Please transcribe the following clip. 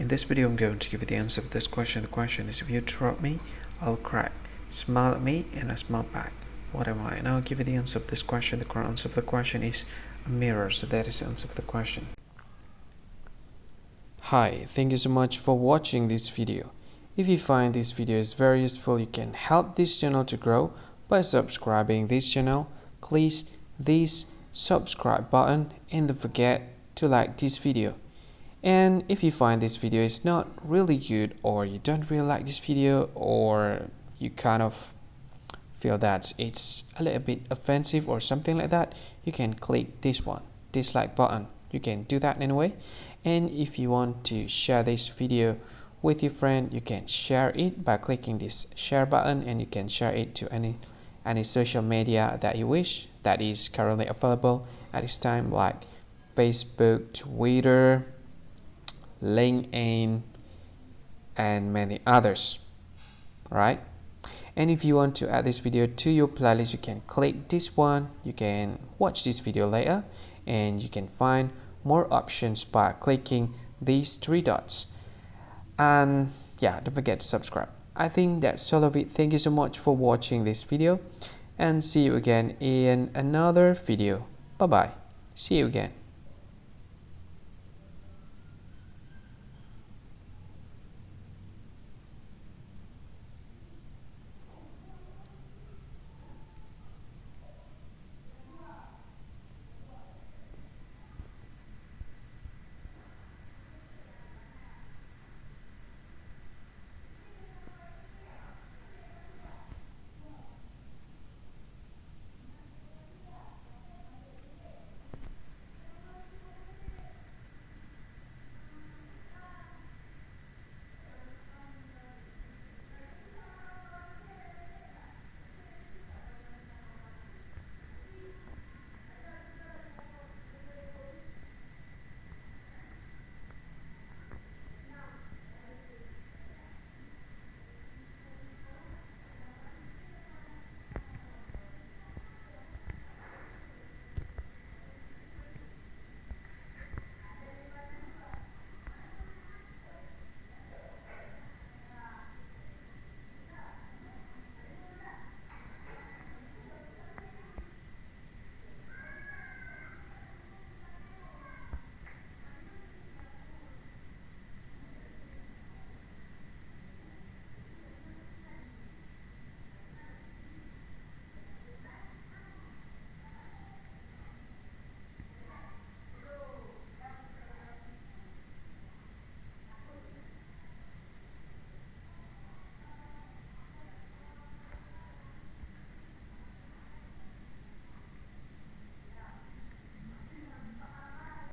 In this video, I'm going to give you the answer of this question. The question is, if you throw at me, I'll crack. Smile at me, and I smile back. What am I? And I'll give you the answer of this question. The correct answer of the question is a mirror. So that is the answer of the question. Hi, thank you so much for watching this video. If you find this video is very useful, you can help this channel to grow by subscribing this channel. Please this subscribe button and don't forget to like this video. And if you find this video is not really good, or you don't really like this video, or you kind of feel that it's a little bit offensive or something like that, you can click this one, dislike button. You can do that anyway. And if you want to share this video with your friend, you can share it by clicking this share button, and you can share it to any social media that you wish that is currently available at this time, like Facebook, Twitter, LinkedIn, and many others, right? And if you want to add this video to your playlist, you can click this one. You can watch this video later, and you can find more options by clicking these three dots. And yeah, don't forget to subscribe. I think that's all of it. Thank you so much for watching this video, and see you again in another video. Bye bye. See you again.